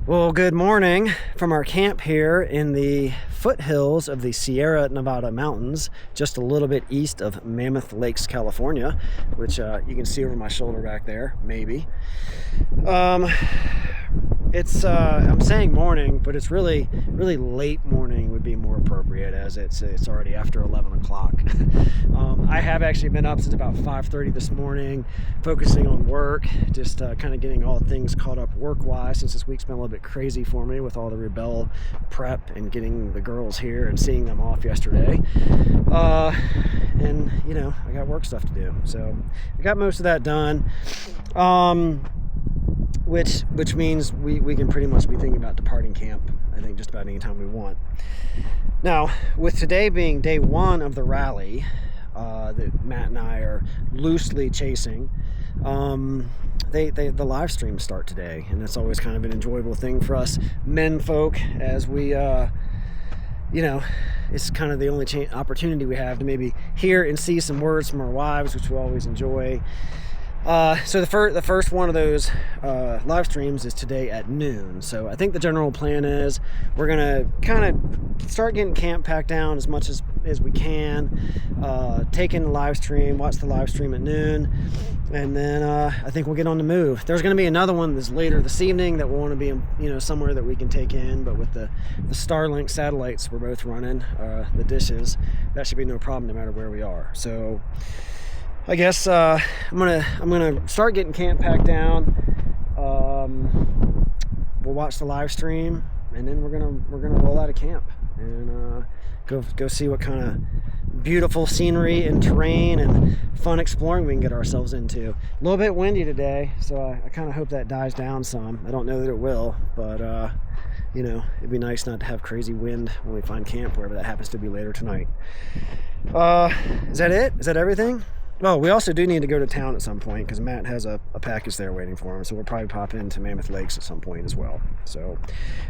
Well, good morning from our camp here in the foothills of the Sierra Nevada mountains, just a little bit east of Mammoth Lakes, California, which you can see over my shoulder back there, maybe. I'm saying morning, but it's really late morning would be more appropriate, as it's already after 11 o'clock. I have actually been up since about 5:30 this morning, focusing on work, just kind of getting all things caught up work-wise, since this week's been a little bit crazy for me with all the Rebelle prep and getting the girls here and seeing them off yesterday. And I got work stuff to do, so I got most of that done. Which means we can pretty much be thinking about departing camp, I think, just about any time we want. Now, with today being day one of the rally that Matt and I are loosely chasing, the live streams start today, and it's always kind of an enjoyable thing for us men folk, as we it's kind of the only opportunity we have to maybe hear and see some words from our wives, which we always enjoy. So the first one of those live streams is today at noon. So I think the general plan is we're going to kind of start getting camp packed down as much as we can, take in the live stream, watch the live stream at noon, and then I think we'll get on the move. There's going to be another one that's later this evening that we'll want to be somewhere that we can take in, but with the Starlink satellites we're both running, the dishes, that should be no problem no matter where we are. So I guess I'm gonna start getting camp packed down. We'll watch the live stream, and then we're gonna roll out of camp and go see what kind of beautiful scenery and terrain and fun exploring we can get ourselves into. A little bit windy today, so I kind of hope that dies down some. I don't know that it will, but it'd be nice not to have crazy wind when we find camp, wherever that happens to be later tonight. Is that it? Is that everything? Well, we also do need to go to town at some point, because Matt has a package there waiting for him, so we'll probably pop into Mammoth Lakes at some point as well. So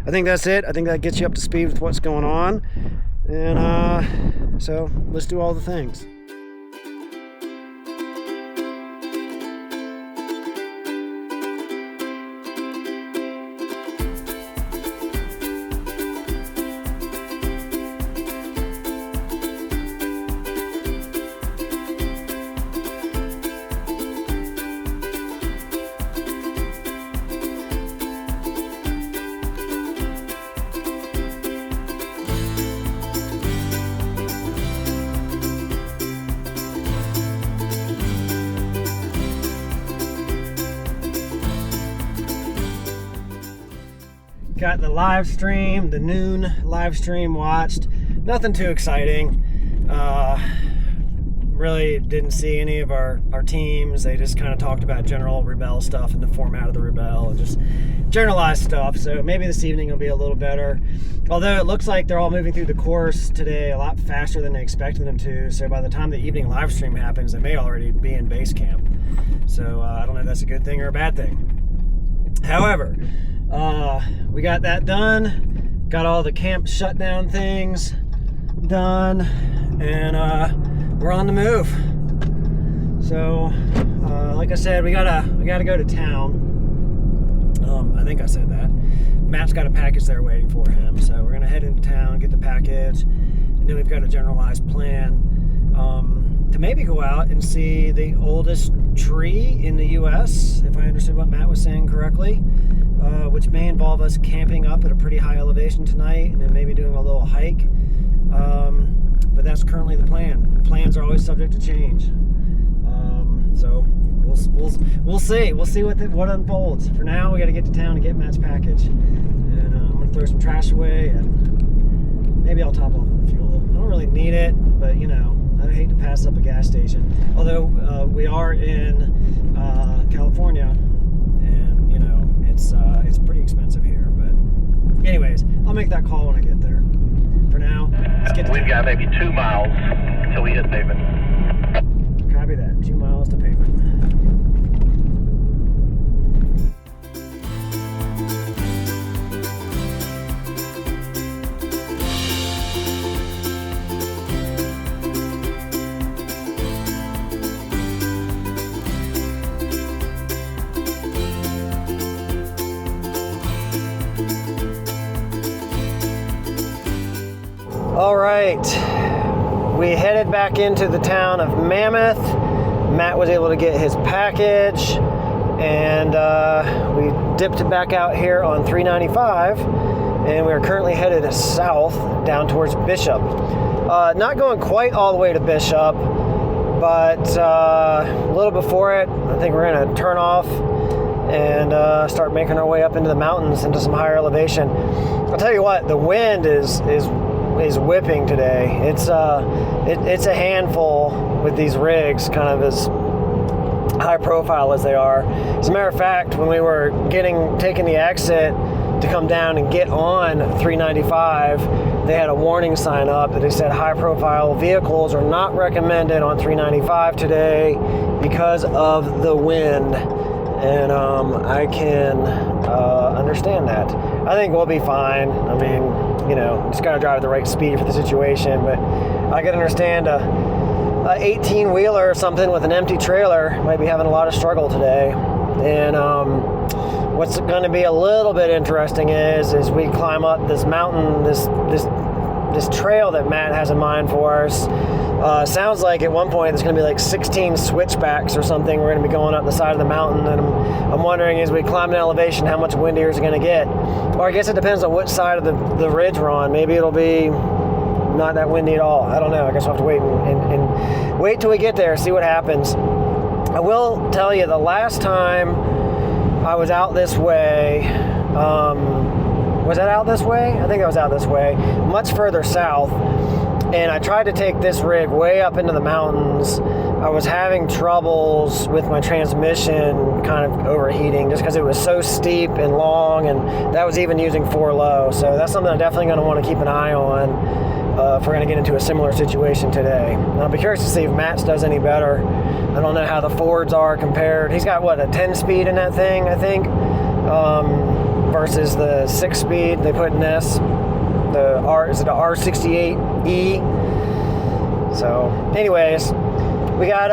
I think that's it. I think that gets you up to speed with what's going on, and so let's do all the things. Got the live stream, the noon live stream watched. Nothing too exciting. Really didn't see any of our teams. They just kind of talked about general Rebelle stuff and the format of the Rebelle and just generalized stuff. So maybe this evening will be a little better. Although it looks like they're all moving through the course today a lot faster than they expected them to. So by the time the evening live stream happens, they may already be in base camp. So I don't know if that's a good thing or a bad thing. However, we got that done, got all the camp shutdown things done, and we're on the move. So like I said, we gotta go to town. I think I said that. Matt's got a package there waiting for him, so we're gonna head into town, get the package, and then we've got a generalized plan to maybe go out and see the oldest tree in the U.S., if I understood what Matt was saying correctly, which may involve us camping up at a pretty high elevation tonight and then maybe doing a little hike. But that's currently the plan. Plans are always subject to change. So we'll see. We'll see what unfolds. For now, we got to get to town and get Matt's package. And I'm going to throw some trash away, and maybe I'll top off on the fuel. I don't really need it, but I'd hate to pass up a gas station. Although we are in California, and it's pretty expensive here. But anyways, I'll make that call when I get there. For now, let's get to We've got maybe 2 miles till we hit pavement. Copy that. 2 miles to pavement. All right, we headed back into the town of Mammoth. Matt was able to get his package, and we dipped back out here on 395, and we are currently headed south down towards Bishop. Not going quite all the way to Bishop, but a little before it. I think we're going to turn off and start making our way up into the mountains, into some higher elevation. I'll tell you what, the wind is whipping today. It's a handful with these rigs, kind of as high profile as they are. As a matter of fact, when we were taking the exit to come down and get on 395, they had a warning sign up that they said high profile vehicles are not recommended on 395 today because of the wind. And I can understand that. I think we'll be fine. I mean, just got to drive at the right speed for the situation, but I can understand a 18-wheeler or something with an empty trailer might be having a lot of struggle today. And what's going to be a little bit interesting is we climb up this mountain, this trail that Matt has in mind for us. Sounds like at one point there's going to be like 16 switchbacks or something. We're going to be going up the side of the mountain, and I'm wondering as we climb an elevation how much windier is it going to get. Or I guess it depends on which side of the ridge we're on. Maybe it'll be not that windy at all. I don't know. I guess we'll have to wait and wait till we get there, see what happens. I will tell you, the last time I was out this way, was that out this way? I think I was out this way, much further south. And I tried to take this rig way up into the mountains. I was having troubles with my transmission kind of overheating just because it was so steep and long, and that was even using 4-low. So that's something I'm definitely going to want to keep an eye on if we're going to get into a similar situation today. And I'll be curious to see if Matt's does any better. I don't know how the Fords are compared. He's got, a 10-speed in that thing, I think, versus the 6-speed they put in this. Is it the R68E? So, anyways, we got,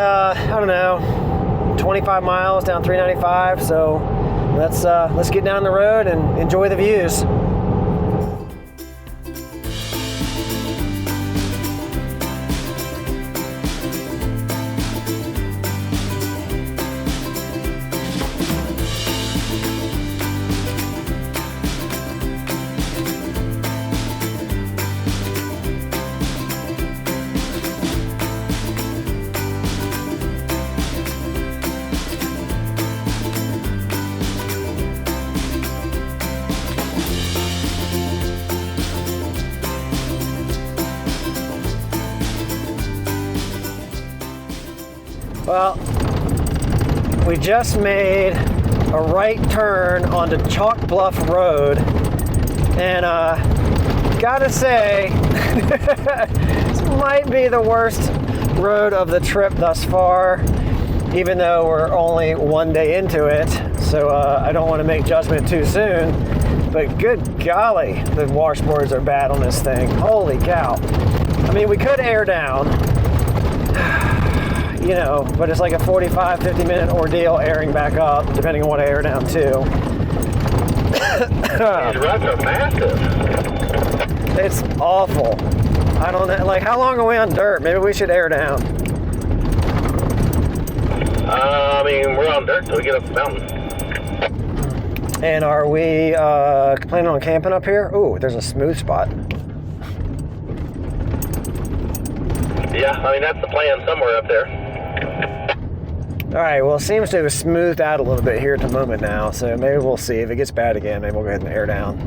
25 miles down 395, so let's get down the road and enjoy the views. Well, we just made a right turn onto Chalk Bluff Road, and gotta say, this might be the worst road of the trip thus far, even though we're only one day into it, so I don't want to make judgment too soon, but good golly, the washboards are bad on this thing. Holy cow. I mean, we could air down, but it's like a 45, 50-minute ordeal airing back up, depending on what I air down to. These ruts are massive. It's awful. I don't know, how long are we on dirt? Maybe we should air down. We're on dirt till we get up the mountain. And are we planning on camping up here? Ooh, there's a smooth spot. Yeah, that's the plan, somewhere up there. All right, well, it seems to have smoothed out a little bit here at the moment now, so maybe we'll see. If it gets bad again, maybe we'll go ahead and air down.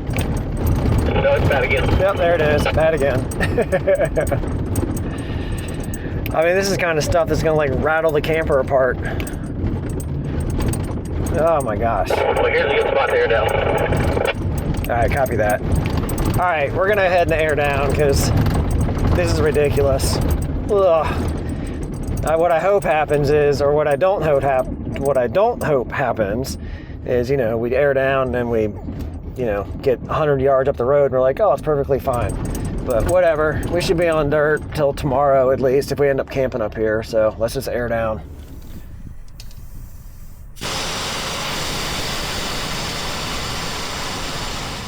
No, it's bad again. Yep, there it is. Bad again. This is kind of stuff that's going to, rattle the camper apart. Oh, my gosh. Well, here's a good spot to air down. All right, copy that. All right, we're going to head and air down because this is ridiculous. Ugh. What I hope happens is, or what I don't hope happens is, we air down and then we, get 100 yards up the road and we're like, oh, it's perfectly fine. But whatever, we should be on dirt till tomorrow at least if we end up camping up here. So let's just air down.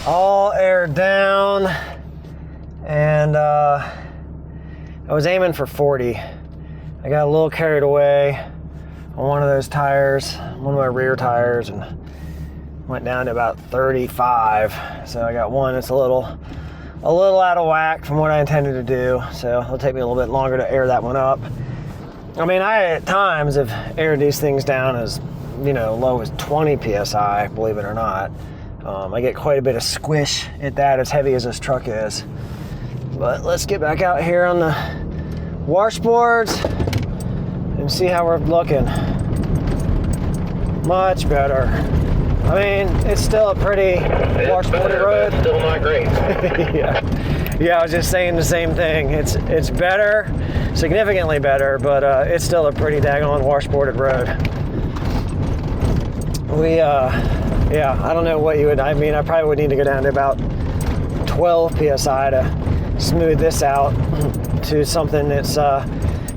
All aired down. and I was aiming for 40. I got a little carried away on one of those tires, one of my rear tires, and went down to about 35. So I got one that's a little out of whack from what I intended to do. So it'll take me a little bit longer to air that one up. I mean, I at times have aired these things down as, low as 20 PSI, believe it or not. I get quite a bit of squish at that, as heavy as this truck is. But let's get back out here on the washboards and see how we're looking. Much better. I mean, it's still a pretty washboardy road. It's still not great. Yeah, I was just saying the same thing. It's better, significantly better, but it's still a pretty daggone washboarded road. I don't know what you would, I probably would need to go down to about 12 PSI to smooth this out to something that's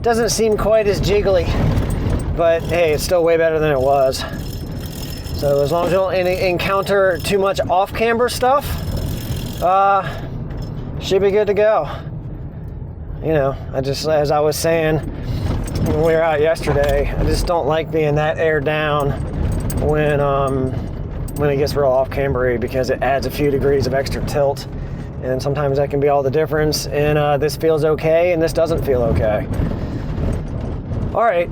doesn't seem quite as jiggly, but hey, it's still way better than it was. So as long as you don't encounter too much off-camber stuff, should be good to go. As I was saying when we were out yesterday, I just don't like being that aired down when it gets real off-cambery, because it adds a few degrees of extra tilt, and sometimes that can be all the difference. And this feels okay, and this doesn't feel okay. All right,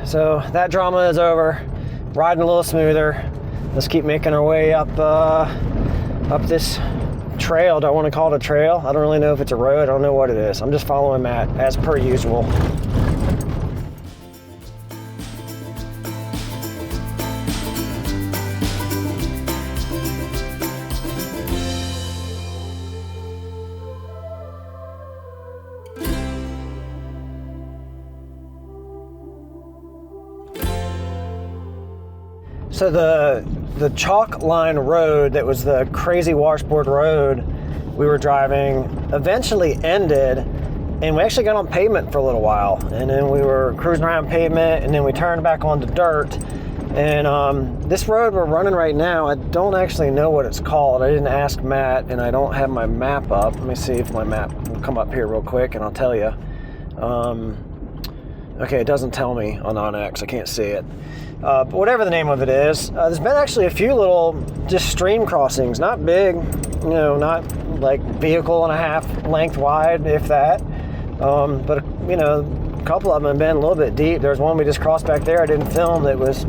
so that drama is over. Riding a little smoother. Let's keep making our way up this trail. Do I want to call it a trail? I don't really know if it's a road. I don't know what it is. I'm just following Matt as per usual. So the chalk line road that was the crazy washboard road we were driving eventually ended, and we actually got on pavement for a little while, and then we were cruising around pavement, and then we turned back onto dirt. And this road we're running right now, I don't actually know what it's called. I didn't ask Matt, and I don't have my map up. Let me see if my map will come up here real quick, and I'll tell you. Okay, it doesn't tell me on OnX. I can't see it. But whatever the name of it is, there's been actually a few little just stream crossings. Not big, not like vehicle and a half length wide, if that. But a couple of them have been a little bit deep. There's one we just crossed back there. I didn't film. That was,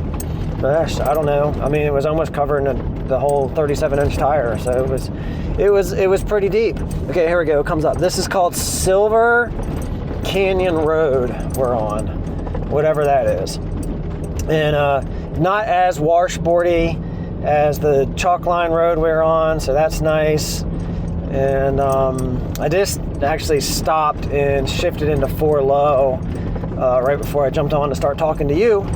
gosh, I don't know. I mean, it was almost covering the whole 37-inch tire. So it was pretty deep. Okay, here we go. It comes up. This is called Silver Canyon Road we're on, whatever that is. And not as washboardy as the chalk line road we're on, so that's nice. And I just actually stopped and shifted into 4 low right before I jumped on to start talking to you,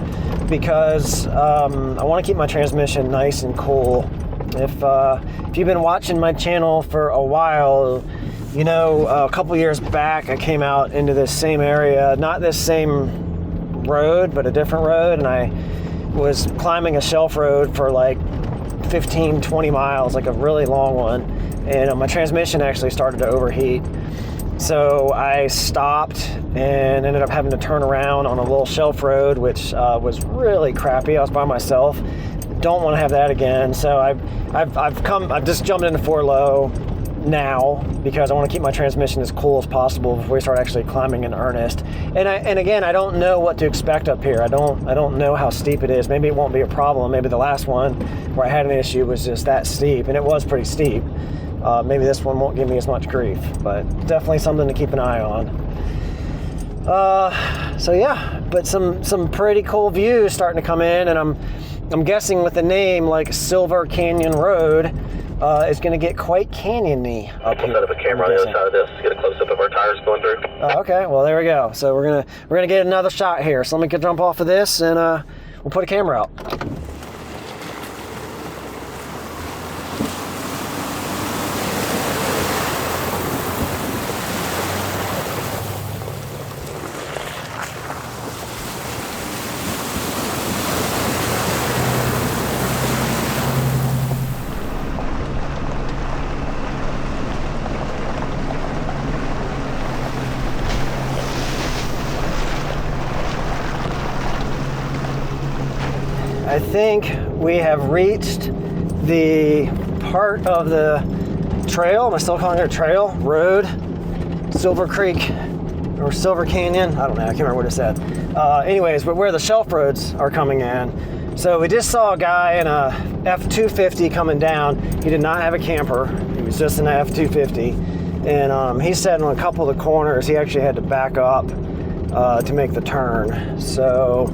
because I want to keep my transmission nice and cool. If you've been watching my channel for a while, a couple years back I came out into this same area, not this same road, but a different road, and I was climbing a shelf road for like 15-20 miles, like a really long one, and my transmission actually started to overheat. So I stopped and ended up having to turn around on a little shelf road, which was really crappy. I was by myself. Don't want to have that again. So I've just jumped into 4 low now, because I want to keep my transmission as cool as possible before we start actually climbing in earnest. And again, I don't know what to expect up here. I don't know how steep it is. Maybe it won't be a problem. Maybe the last one where I had an issue was just that steep, and it was pretty steep. Maybe this one won't give me as much grief, but definitely something to keep an eye on. So yeah, but some pretty cool views starting to come in, and I'm guessing with the name like Silver Canyon Road, it's going to get quite canyony up here. We'll set up a camera on the other side of this to get a close-up of our tires going through. Okay, well there we go. So we're gonna get another shot here. So let me jump off of this, and we'll put a camera out. think we have reached the part of the trail. Am I still calling it a trail? Road? Silver Creek or Silver Canyon? I don't know. I can't remember what it said. Anyways, but where the shelf roads are coming in. So we just saw a guy in a F-250 coming down. He did not have a camper. He was just in an F-250. And he said on a couple of the corners, he actually had to back up to make the turn. So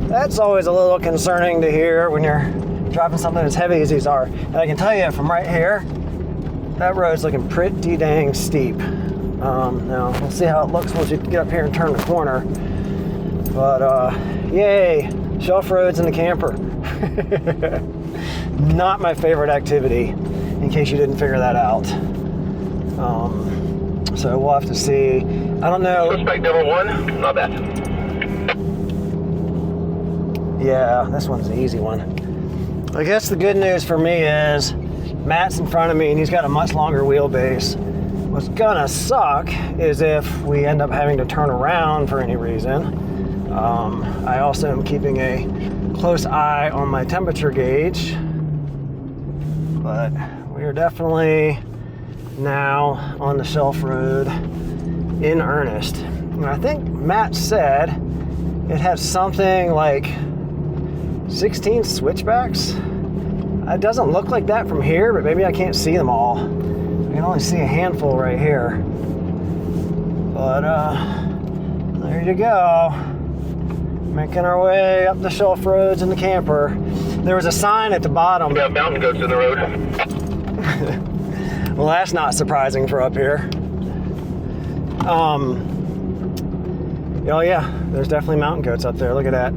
that's always a little concerning to hear when you're driving something as heavy as these are. And I can tell you from right here, that road's looking pretty dang steep. Now we'll see how it looks once you get up here and turn the corner. But yay, shelf roads in the camper. Not my favorite activity, in case you didn't figure that out. So we'll have to see. I don't know. Suspect number 1, not bad. Yeah, this one's an easy one. I guess the good news for me is Matt's in front of me and he's got a much longer wheelbase. What's gonna suck is if we end up having to turn around for any reason. I also am keeping a close eye on my temperature gauge, but we are definitely now on the shelf road in earnest. And I think Matt said it has something like 16 switchbacks. It doesn't look like that from here, but maybe I can't see them all. I can only see a handful right here. But there you go. Making our way up the shelf roads in the camper. There was a sign at the bottom. We have mountain goats in the road. Well, that's not surprising for up here. Oh yeah, there's definitely mountain goats up there. Look at that.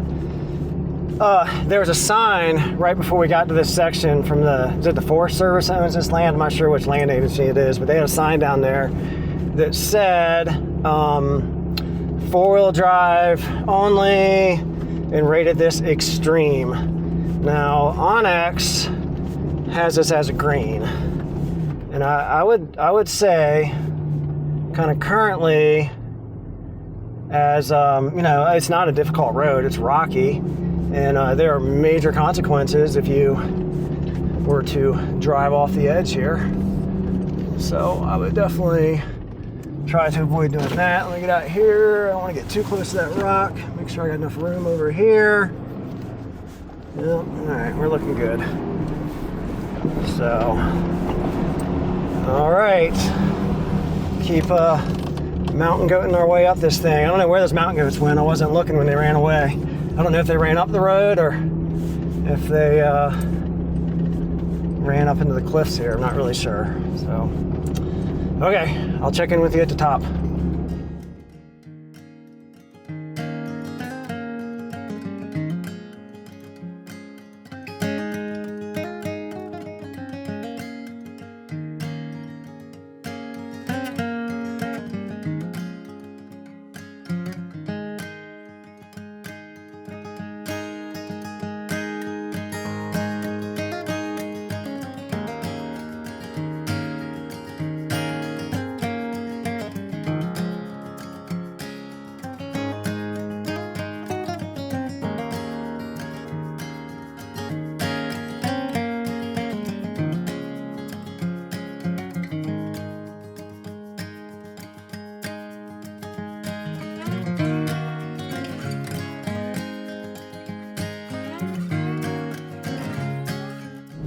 There was a sign right before we got to this section from is it the Forest Service owns this land? I'm not sure which land agency it is, but they had a sign down there that said four-wheel drive only and rated this extreme. Now, Onyx has this as a green. And I would say kind of currently as, you know, it's not a difficult road, it's rocky. And there are major consequences if you were to drive off the edge here. So I would definitely try to avoid doing that. Let me get out here. I don't want to get too close to that rock. Make sure I got enough room over here. Yep. All right, we're looking good. So, all right. Keep mountain goating our way up this thing. I don't know where those mountain goats went. I wasn't looking when they ran away. I don't know if they ran up the road or if they ran up into the cliffs here. I'm not really sure. So, okay, I'll check in with you at the top.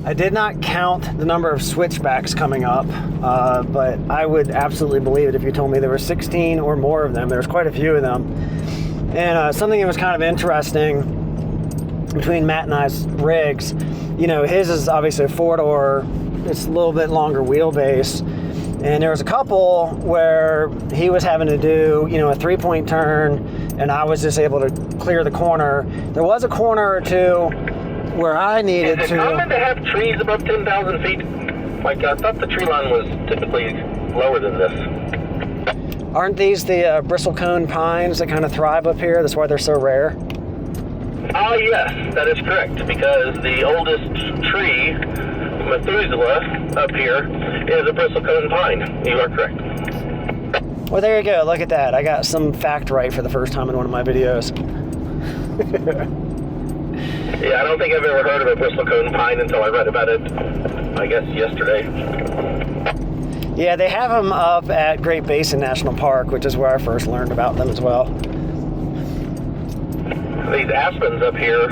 I did not count the number of switchbacks coming up, but I would absolutely believe it if you told me there were 16 or more of them. There's quite a few of them. And something that was kind of interesting between Matt and I's rigs, you know, his is obviously a four-door, it's a little bit longer wheelbase. And there was a couple where he was having to do, you know, a three-point turn, and I was just able to clear the corner. There was a corner or two where I needed to... Is it common to have trees above 10,000 feet? Like, I thought the tree line was typically lower than this. Aren't these the bristlecone pines that kind of thrive up here? That's why they're so rare? Oh, yes, that is correct, because the oldest tree, Methuselah, up here, is a bristlecone pine. You are correct. Well, there you go. Look at that. I got some fact right for the first time in one of my videos. Yeah, I don't think I've ever heard of a bristlecone pine until I read about it, I guess, yesterday. Yeah, they have them up at Great Basin National Park, which is where I first learned about them as well. These aspens up here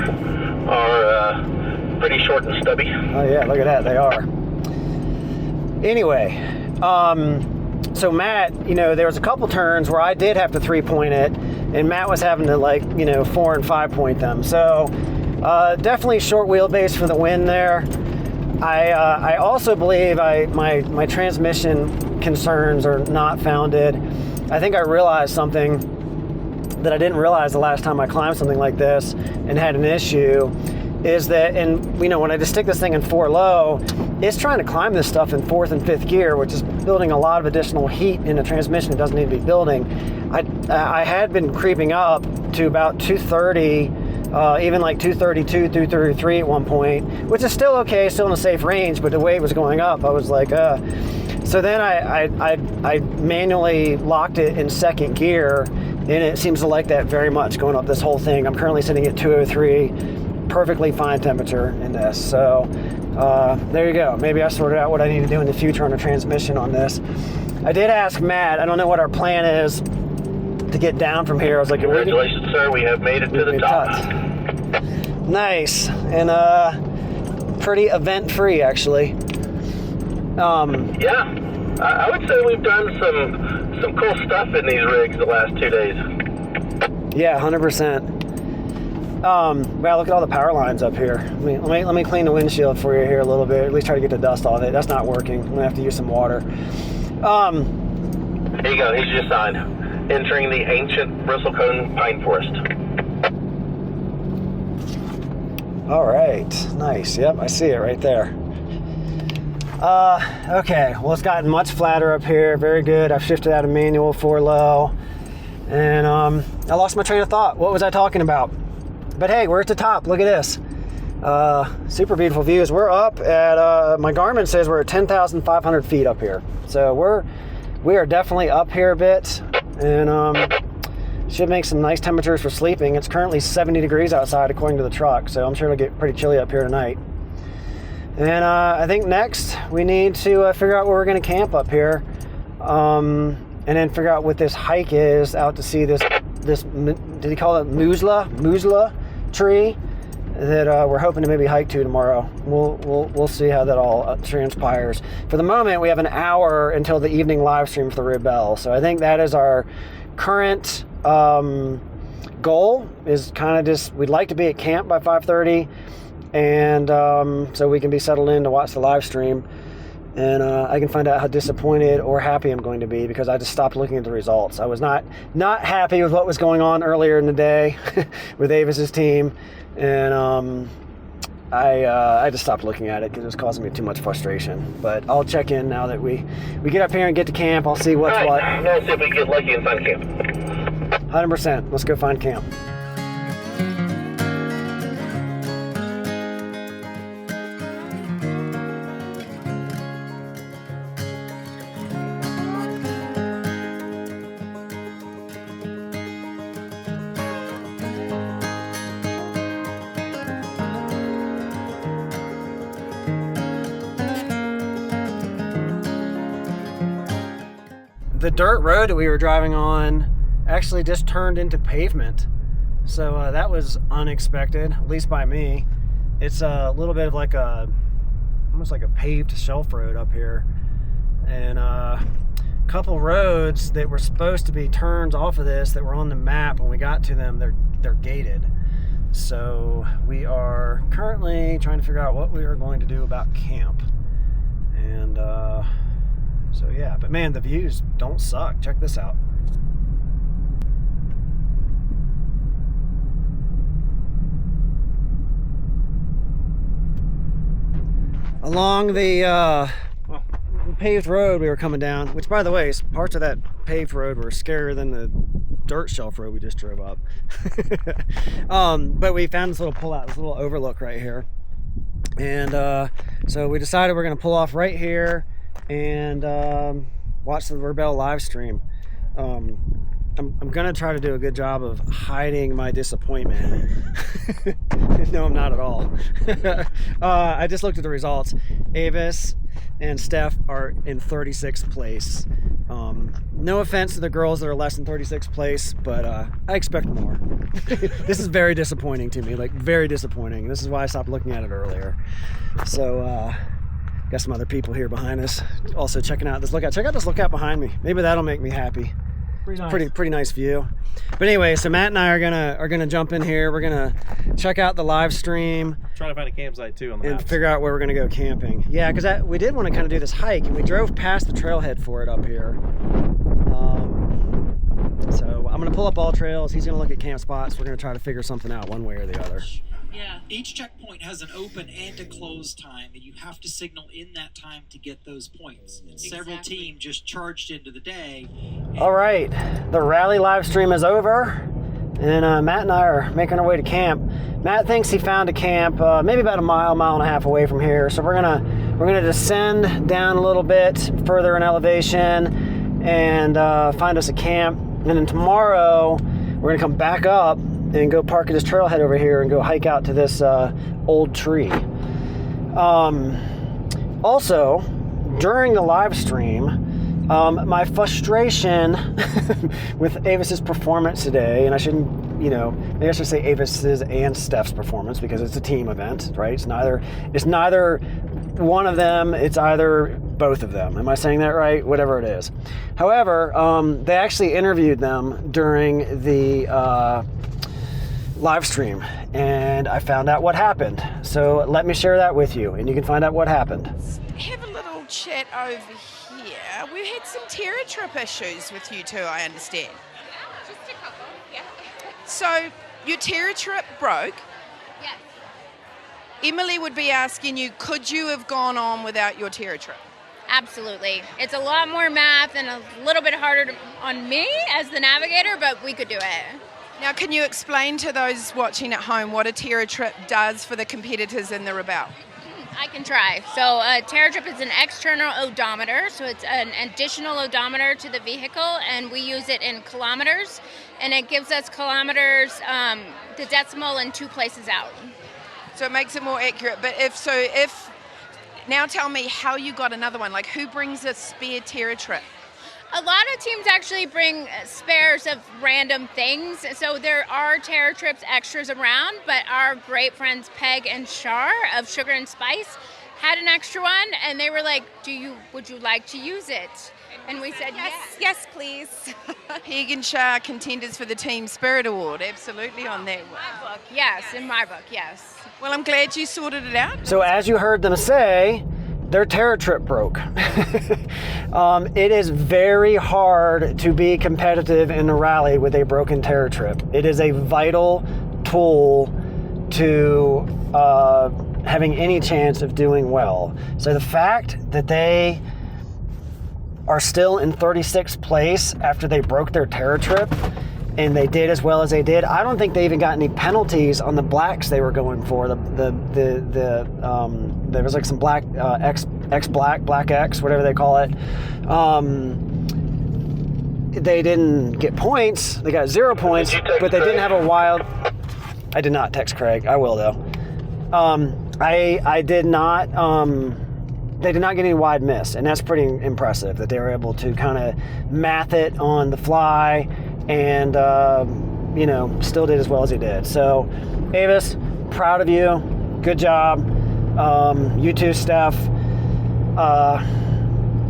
are pretty short and stubby. Oh yeah, look at that, they are. Anyway, so Matt, there was a couple turns where I did have to 3-point it, and Matt was having to 4 and 5-point them. So definitely short wheelbase for the win there. I also believe my transmission concerns are not founded. I think I realized something that I didn't realize the last time I climbed something like this and had an issue, is that, when I just stick this thing in 4 low, it's trying to climb this stuff in 4th and 5th gear, which is building a lot of additional heat in a transmission it doesn't need to be building. I had been creeping up to about 230, even like 232, 233 at one point, which is still okay, still in a safe range, but the way it was going up, I was like, So then I manually locked it in 2nd gear, and it seems to like that very much going up this whole thing. I'm currently sitting at 203, perfectly fine temperature in this. So there you go. Maybe I sorted out what I need to do in the future on a transmission on this. I did ask Matt, I don't know what our plan is to get down from here. I was like, congratulations, sir. We have made it to the top. Nice. And pretty event-free, actually. Yeah. I would say we've done some cool stuff in these rigs the last 2 days. Yeah, 100%. Wow, look at all the power lines up here. Let me clean the windshield for you here a little bit. At least try to get the dust off it. That's not working. I'm gonna have to use some water. Here you go. Here's your sign. Entering the ancient bristlecone pine forest. All right, nice. Yep, I see it right there. Okay, well, it's gotten much flatter up here. Very good. I've shifted out of manual 4 low, and I lost my train of thought. What was I talking about? But hey, we're at the top. Look at this. Super beautiful views. We're up at, my Garmin says we're at 10,500 feet up here. So we are definitely up here a bit, and should make some nice temperatures for sleeping. It's currently 70 degrees outside according to the truck, so I'm sure it'll get pretty chilly up here tonight. And I think next we need to figure out where we're going to camp up here, and then figure out what this hike is out to see this did he call it Musla tree that we're hoping to maybe hike to tomorrow. We'll see how that all transpires. For the moment, we have an hour until the evening live stream for the Rebelle, so I think that is our current goal. Is kind of just, we'd like to be at camp by 5:30, and so we can be settled in to watch the live stream, and I can find out how disappointed or happy I'm going to be, because I just stopped looking at the results. I was not happy with what was going on earlier in the day with Avis's team, and I just stopped looking at it because it was causing me too much frustration. But I'll check in now that we get up here and get to camp. I'll see what's what. Let's see if we can get lucky and find camp. 100%. Let's go find camp. The dirt road that we were driving on actually just turned into pavement. So that was unexpected, at least by me. It's a little bit of almost like a paved shelf road up here. And a couple roads that were supposed to be turns off of this that were on the map when we got to them, they're gated. So we are currently trying to figure out what we are going to do about camp. And so yeah, but man, the views don't suck. Check this out. Along the paved road we were coming down, which by the way, parts of that paved road were scarier than the dirt shelf road we just drove up. But we found this little pullout, this little overlook right here. And so we decided we're gonna pull off right here and watch the Rebelle live stream. I'm I'm gonna try to do a good job of hiding my disappointment. No, I'm not at all. I just looked at the results. Avis and Steph are in 36th place. No offense to the girls that are less than 36th place, but I expect more. This is very disappointing to me, like very disappointing. This is why I stopped looking at it earlier. So got some other people here behind us also checking out this lookout. Check out this lookout behind me. Maybe that'll make me happy. Pretty nice view. But anyway, so Matt and I are gonna jump in here. We're gonna check out the live stream. Trying to find a campsite too on the and map. Figure out where we're gonna go camping. Yeah, because we did want to kind of do this hike, and we drove past the trailhead for it up here. So I'm gonna pull up all trails. He's gonna look at camp spots. We're gonna try to figure something out one way or the other. Yeah. Each checkpoint has an open and a closed time, and you have to signal in that time to get those points. And several teams just charged into the day. All right, the rally live stream is over, and Matt and I are making our way to camp. Matt thinks he found a camp maybe about a mile and a half away from here. So we're gonna descend down a little bit further in elevation and find us a camp. And then tomorrow we're gonna come back up and go park at this trailhead over here and go hike out to this old tree. Also, during the live stream, my frustration with Avis's performance today, and I shouldn't, maybe I should say Avis's and Steph's performance because it's a team event, right? It's neither one of them, it's either both of them. Am I saying that right? Whatever it is. However, they actually interviewed them during the live stream, and I found out what happened. So let me share that with you, and you can find out what happened. Have a little chat over here. We had some terror trip issues with you two, I understand. Just a couple, yeah. So your terror trip broke. Yes. Emily would be asking you, could you have gone on without your terror trip? Absolutely. It's a lot more math and a little bit harder on me as the navigator, but we could do it. Now, can you explain to those watching at home what a terror trip does for the competitors in the Rebelle? I can try. So a terror trip is an external odometer, so it's an additional odometer to the vehicle, and we use it in kilometers, and it gives us kilometers, the decimal in 2 places out. So it makes it more accurate. But now tell me how you got another one. Like, who brings a spare terror trip? A lot of teams actually bring spares of random things, so there are terror trips extras around, but our great friends Peg and Shar of Sugar and Spice had an extra one, and they were like, would you like to use it? And we said Yes, please. Peg and Shar contenders for the Team Spirit Award, absolutely on that one. in my book, yes. Well, I'm glad you sorted it out. So as you heard them say, their terror trip broke. It is very hard to be competitive in a rally with a broken terror trip. It is a vital tool to having any chance of doing well. So the fact that they are still in 36th place after they broke their terror trip, and they did as well as they did. I don't think they even got any penalties on the blacks they were going for. There was like some black black X, whatever they call it. They didn't get points. They got 0 points, but they didn't have a wild. I did not text Craig. I will though. I did not. They did not get any wide miss, and that's pretty impressive that they were able to kind of math it on the fly. And, still did as well as he did. So, Avis, proud of you. Good job. You too, Steph.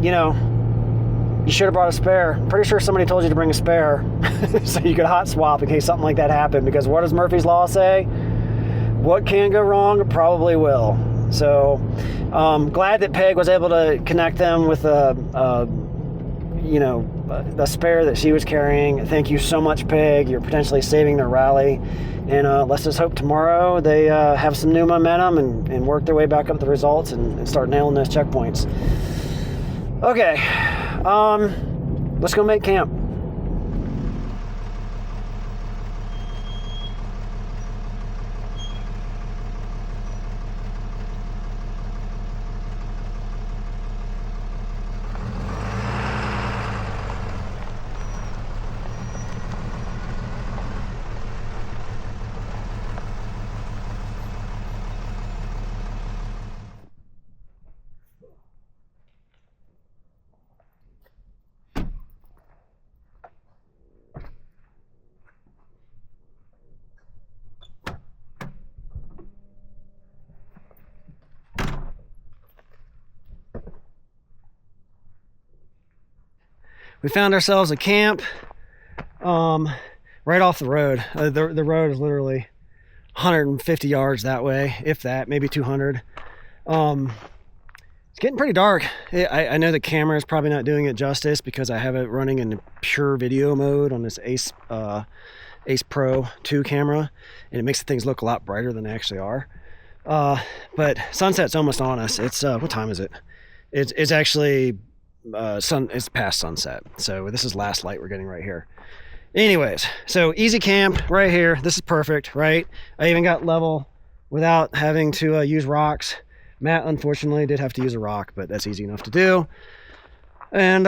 You should have brought a spare. I'm pretty sure somebody told you to bring a spare so you could hot swap in case something like that happened. Because what does Murphy's Law say? What can go wrong probably will. So, glad that Peg was able to connect them with the spare that she was carrying. Thank you so much, Peg. You're potentially saving their rally. And let's just hope tomorrow they have some new momentum and work their way back up the results and start nailing those checkpoints. Okay, let's go make camp. we found ourselves a camp right off the road. The road is literally 150 yards that way, if that, maybe 200. It's getting pretty dark. I know the camera is probably not doing it justice because I have it running in pure video mode on this Ace Pro 2 camera, and it makes things look a lot brighter than they actually are. But sunset's almost on us. It's what time is it? It's actually it's past sunset, so this is last light we're getting right here. Anyways, so easy camp right here. This is perfect, right? I even got level without having to use rocks. Matt unfortunately did have to use a rock, but that's easy enough to do. And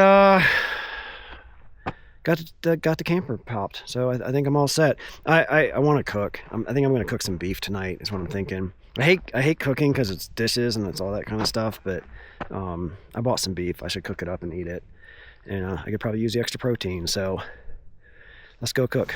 got the camper popped, so I think I'm all set. I want to cook. I think I'm going to cook some beef tonight is what I'm thinking. I hate cooking because it's dishes and it's all that kind of stuff, but I bought some beef. I should cook it up and eat it, and I could probably use the extra protein, so let's go cook.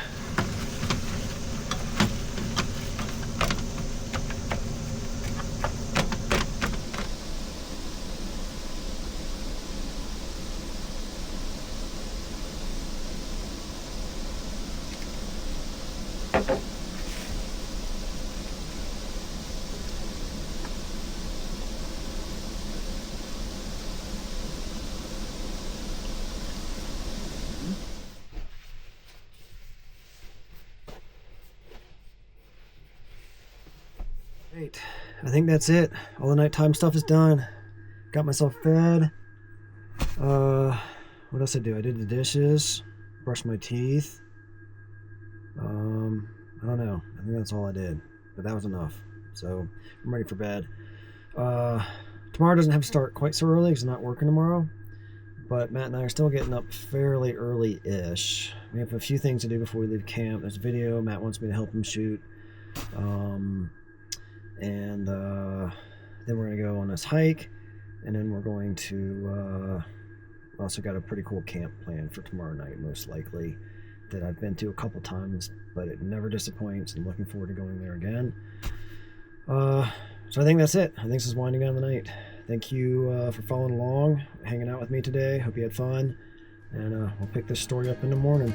Great. I think that's it. All the nighttime stuff is done. Got myself fed. What else I do? I did the dishes, brushed my teeth. I don't know. I think that's all I did, but that was enough. So I'm ready for bed. Tomorrow doesn't have to start quite so early because I'm not working tomorrow. But Matt and I are still getting up fairly early-ish. We have a few things to do before we leave camp. There's a video Matt wants me to help him shoot. And then we're going to go on this hike, and then we're going to also got a pretty cool camp plan for tomorrow night, most likely, that I've been to a couple times, but it never disappoints. I'm looking forward to going there again. So I think that's it. I think this is winding down the night. Thank you for following along, hanging out with me today. Hope you had fun, and we'll pick this story up in the morning.